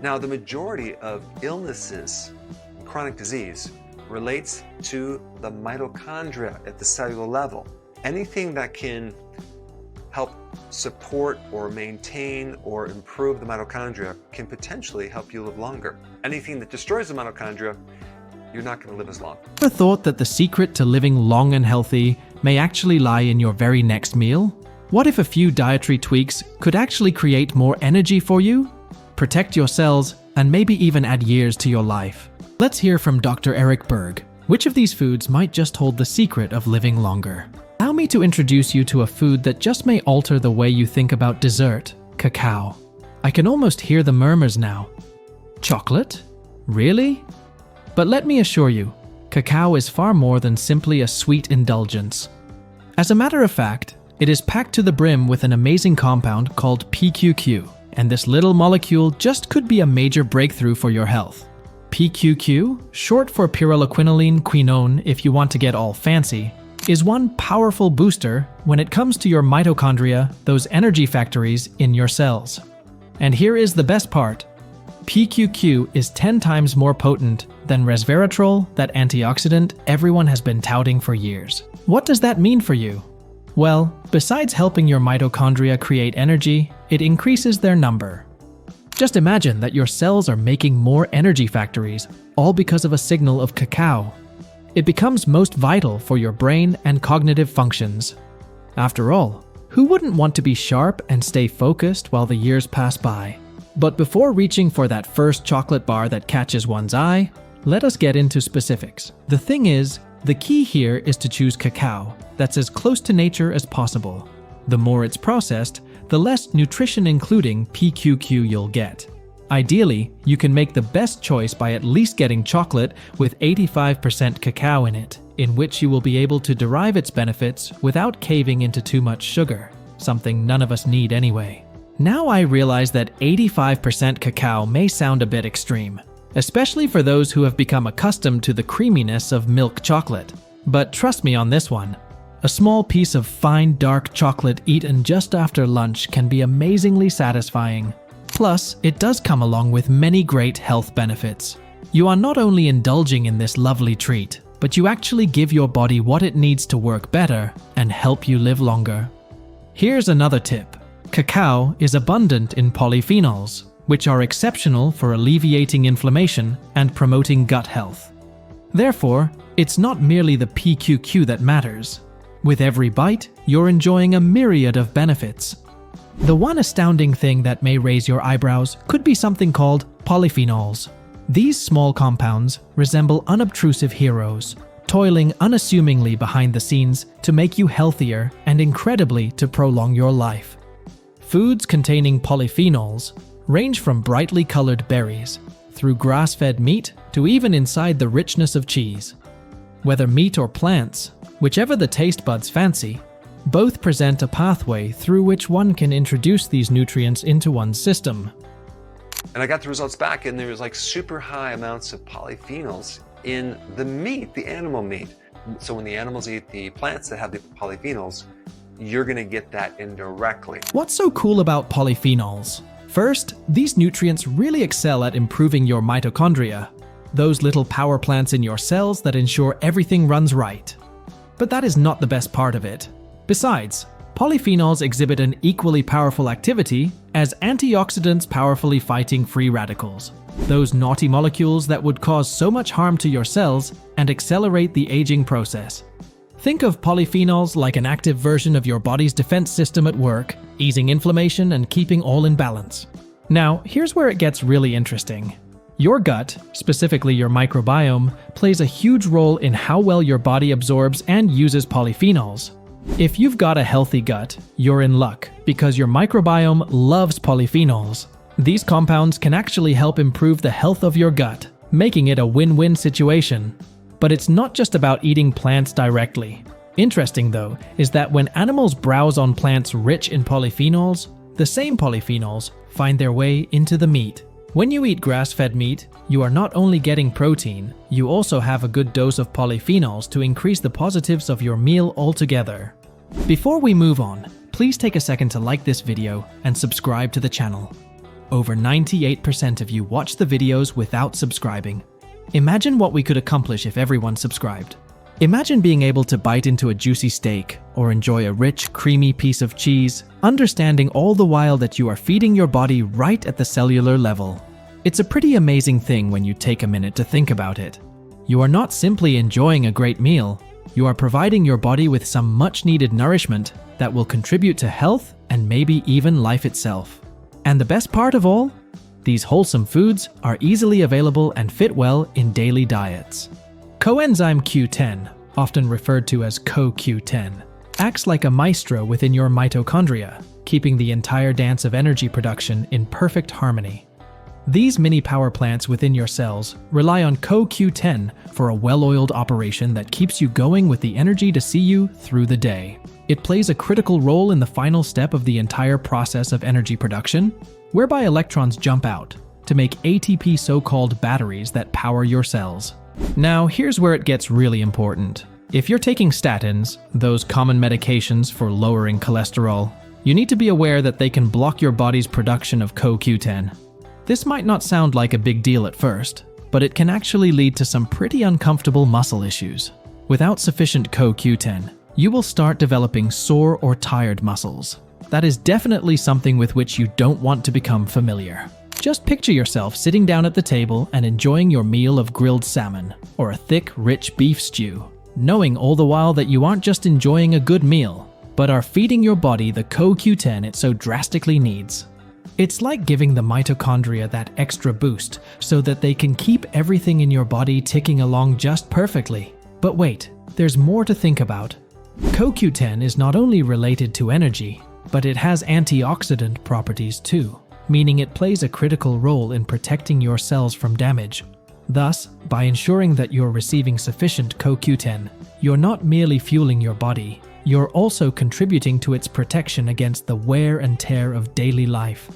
Now, the majority of illnesses, chronic disease, relates to the mitochondria at the cellular level. Anything that can help support or maintain or improve the mitochondria can potentially help you live longer. Anything that destroys the mitochondria, you're not going to live as long. Ever thought that the secret to living long and healthy may actually lie in your very next meal? What if a few dietary tweaks could actually create more energy for you, protect your cells, and maybe even add years to your life? Let's hear from Dr. Eric Berg. Which of these foods might just hold the secret of living longer? Allow me to introduce you to a food that just may alter the way you think about dessert: cacao. I can almost hear the murmurs now. Chocolate? Really? But let me assure you, cacao is far more than simply a sweet indulgence. As a matter of fact, it is packed to the brim with an amazing compound called PQQ, and this little molecule just could be a major breakthrough for your health. PQQ, short for pyrroloquinoline quinone if you want to get all fancy, is one powerful booster when it comes to your mitochondria, those energy factories in your cells. And here is the best part. PQQ is 10 times more potent than resveratrol, that antioxidant everyone has been touting for years. What does that mean for you? Well, besides helping your mitochondria create energy, it increases their number. Just imagine that your cells are making more energy factories, all because of a signal of cacao. It becomes most vital for your brain and cognitive functions. After all, who wouldn't want to be sharp and stay focused while the years pass by? But before reaching for that first chocolate bar that catches one's eye, let us get into specifics. The thing is, the key here is to choose cacao that's as close to nature as possible. The more it's processed, the less nutrition including PQQ you'll get. Ideally, you can make the best choice by at least getting chocolate with 85% cacao in it, in which you will be able to derive its benefits without caving into too much sugar, something none of us need anyway. Now I realize that 85% cacao may sound a bit extreme, especially for those who have become accustomed to the creaminess of milk chocolate. But trust me on this one. A small piece of fine dark chocolate eaten just after lunch can be amazingly satisfying. Plus, it does come along with many great health benefits. You are not only indulging in this lovely treat, but you actually give your body what it needs to work better and help you live longer. Here's another tip. Cacao is abundant in polyphenols, which are exceptional for alleviating inflammation and promoting gut health. Therefore, it's not merely the PQQ that matters. With every bite, you're enjoying a myriad of benefits. The one astounding thing that may raise your eyebrows could be something called polyphenols. These small compounds resemble unobtrusive heroes, toiling unassumingly behind the scenes to make you healthier and incredibly to prolong your life. Foods containing polyphenols range from brightly colored berries, through grass-fed meat, to even inside the richness of cheese. Whether meat or plants, whichever the taste buds fancy, both present a pathway through which one can introduce these nutrients into one's system. And I got the results back, and there was like super high amounts of polyphenols in the meat, the animal meat. So when the animals eat the plants that have the polyphenols, you're going to get that indirectly. What's so cool about polyphenols? First, these nutrients really excel at improving your mitochondria, those little power plants in your cells that ensure everything runs right. But that is not the best part of it. Besides, polyphenols exhibit an equally powerful activity as antioxidants powerfully fighting free radicals, those naughty molecules that would cause so much harm to your cells and accelerate the aging process. Think of polyphenols like an active version of your body's defense system at work, easing inflammation and keeping all in balance. Now, here's where it gets really interesting. Your gut, specifically your microbiome, plays a huge role in how well your body absorbs and uses polyphenols. If you've got a healthy gut, you're in luck because your microbiome loves polyphenols. These compounds can actually help improve the health of your gut, making it a win-win situation. But it's not just about eating plants directly. Interesting though, is that when animals browse on plants rich in polyphenols, the same polyphenols find their way into the meat. When you eat grass-fed meat, you are not only getting protein, you also have a good dose of polyphenols to increase the positives of your meal altogether. Before we move on, please take a second to like this video and subscribe to the channel. over 98% of you watch the videos without subscribing. Imagine what we could accomplish if everyone subscribed. Imagine being able to bite into a juicy steak or enjoy a rich, creamy piece of cheese, understanding all the while that you are feeding your body right at the cellular level. It's a pretty amazing thing when you take a minute to think about it. You are not simply enjoying a great meal, you are providing your body with some much-needed nourishment that will contribute to health and maybe even life itself. And the best part of all? These wholesome foods are easily available and fit well in daily diets. Coenzyme Q10, often referred to as CoQ10, acts like a maestro within your mitochondria, keeping the entire dance of energy production in perfect harmony. These mini power plants within your cells rely on CoQ10 for a well-oiled operation that keeps you going with the energy to see you through the day. It plays a critical role in the final step of the entire process of energy production, whereby electrons jump out to make ATP so-called batteries that power your cells. Now, here's where it gets really important. If you're taking statins, those common medications for lowering cholesterol, you need to be aware that they can block your body's production of CoQ10. This might not sound like a big deal at first, but it can actually lead to some pretty uncomfortable muscle issues. Without sufficient CoQ10, you will start developing sore or tired muscles. That is definitely something with which you don't want to become familiar. Just picture yourself sitting down at the table and enjoying your meal of grilled salmon or a thick, rich beef stew, knowing all the while that you aren't just enjoying a good meal, but are feeding your body the CoQ10 it so drastically needs. It's like giving the mitochondria that extra boost so that they can keep everything in your body ticking along just perfectly. But wait, there's more to think about. CoQ10 is not only related to energy, but it has antioxidant properties too, meaning it plays a critical role in protecting your cells from damage. Thus, by ensuring that you're receiving sufficient CoQ10, you're not merely fueling your body, you're also contributing to its protection against the wear and tear of daily life.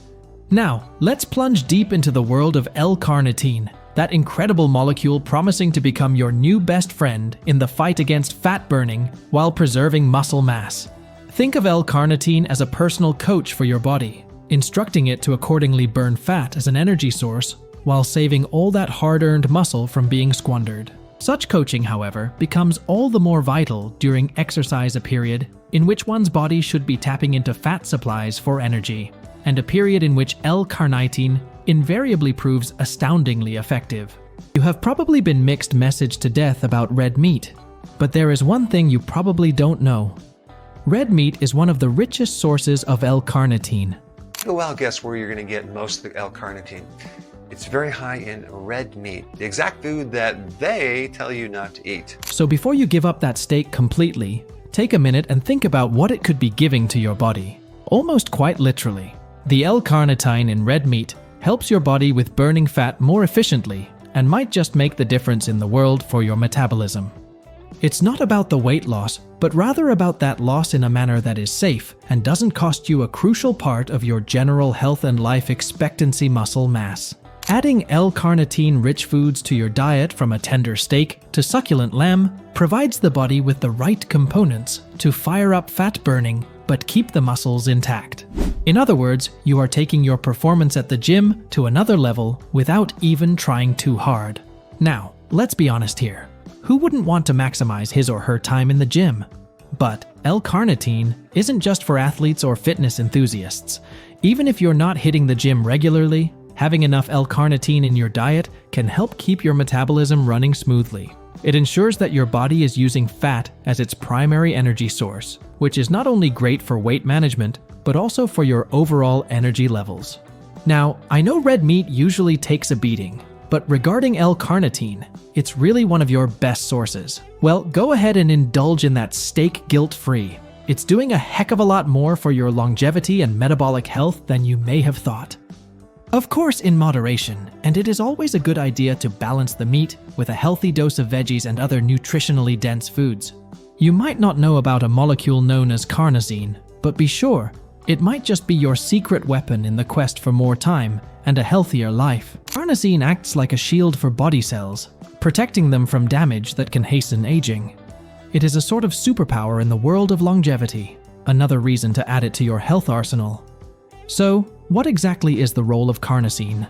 Now, let's plunge deep into the world of L-Carnitine, that incredible molecule promising to become your new best friend in the fight against fat burning while preserving muscle mass. Think of L-Carnitine as a personal coach for your body, instructing it to accordingly burn fat as an energy source while saving all that hard-earned muscle from being squandered. Such coaching, however, becomes all the more vital during exercise, a period in which one's body should be tapping into fat supplies for energy, and a period in which L-Carnitine invariably proves astoundingly effective. You have probably been mixed message to death about red meat, but there is one thing you probably don't know. Red meat is one of the richest sources of L-Carnitine. A wild guess where you're going to get most of the L-Carnitine. It's very high in red meat, the exact food that they tell you not to eat. So before you give up that steak completely, take a minute and think about what it could be giving to your body. Almost quite literally. The L-Carnitine in red meat helps your body with burning fat more efficiently and might just make the difference in the world for your metabolism. It's not about the weight loss, but rather about that loss in a manner that is safe and doesn't cost you a crucial part of your general health and life expectancy muscle mass. Adding L-Carnitine-rich foods to your diet, from a tender steak to succulent lamb, provides the body with the right components to fire up fat burning but keep the muscles intact. In other words, you are taking your performance at the gym to another level without even trying too hard. Now, let's be honest here. Who wouldn't want to maximize his or her time in the gym? But L-Carnitine isn't just for athletes or fitness enthusiasts. Even if you're not hitting the gym regularly, having enough L-Carnitine in your diet can help keep your metabolism running smoothly. It ensures that your body is using fat as its primary energy source, which is not only great for weight management, but also for your overall energy levels. Now, I know red meat usually takes a beating, but regarding L-Carnitine, it's really one of your best sources. Well, go ahead and indulge in that steak guilt-free. It's doing a heck of a lot more for your longevity and metabolic health than you may have thought. Of course, in moderation, and it is always a good idea to balance the meat with a healthy dose of veggies and other nutritionally dense foods. You might not know about a molecule known as carnosine, but be sure, it might just be your secret weapon in the quest for more time and a healthier life. Carnosine acts like a shield for body cells, protecting them from damage that can hasten aging. It is a sort of superpower in the world of longevity, another reason to add it to your health arsenal. So, What exactly is the role of carnosine?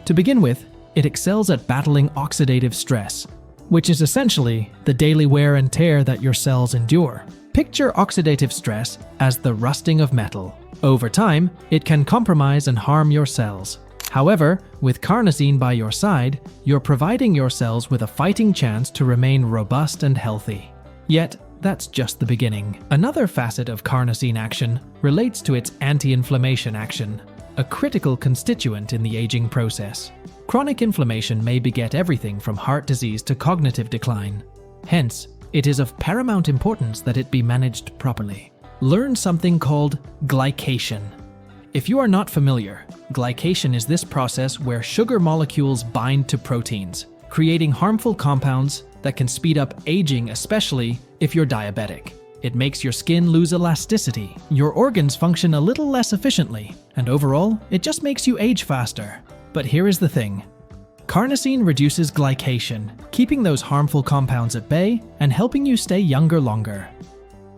To begin with, it excels at battling oxidative stress, which is essentially the daily wear and tear that your cells endure. Picture oxidative stress as the rusting of metal. Over time, it can compromise and harm your cells. However, with carnosine by your side, you're providing your cells with a fighting chance to remain robust and healthy. Yet, that's just the beginning. Another facet of carnosine action relates to its anti-inflammation action, a critical constituent in the aging process. Chronic inflammation may beget everything from heart disease to cognitive decline. Hence, it is of paramount importance that it be managed properly. Learn something called glycation. If you are not familiar, glycation is this process where sugar molecules bind to proteins, creating harmful compounds that can speed up aging, especially if you're diabetic. It makes your skin lose elasticity, your organs function a little less efficiently, and overall, it just makes you age faster. But here is the thing. Carnosine reduces glycation, keeping those harmful compounds at bay and helping you stay younger longer.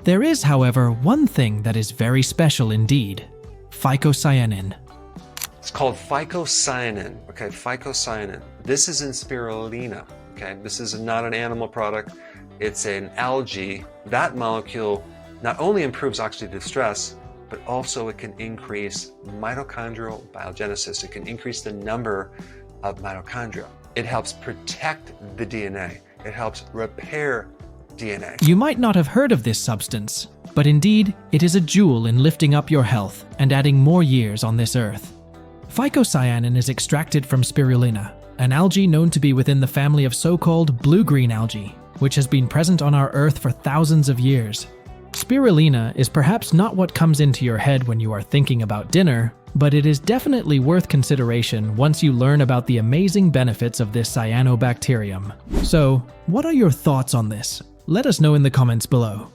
There is, however, one thing that is very special indeed: phycocyanin. It's called phycocyanin, okay, phycocyanin. This is in spirulina, okay? This is not an animal product, it's an algae. That molecule not only improves oxidative stress, but also it can increase mitochondrial biogenesis. It can increase the number of mitochondria. It helps protect the DNA. It helps repair DNA. You might not have heard of this substance, but indeed, it is a jewel in lifting up your health and adding more years on this earth. Phycocyanin is extracted from spirulina, an algae known to be within the family of so-called blue-green algae, which has been present on our earth for thousands of years. Spirulina is perhaps not what comes into your head when you are thinking about dinner, but it is definitely worth consideration once you learn about the amazing benefits of this cyanobacterium. So, what are your thoughts on this? Let us know in the comments below.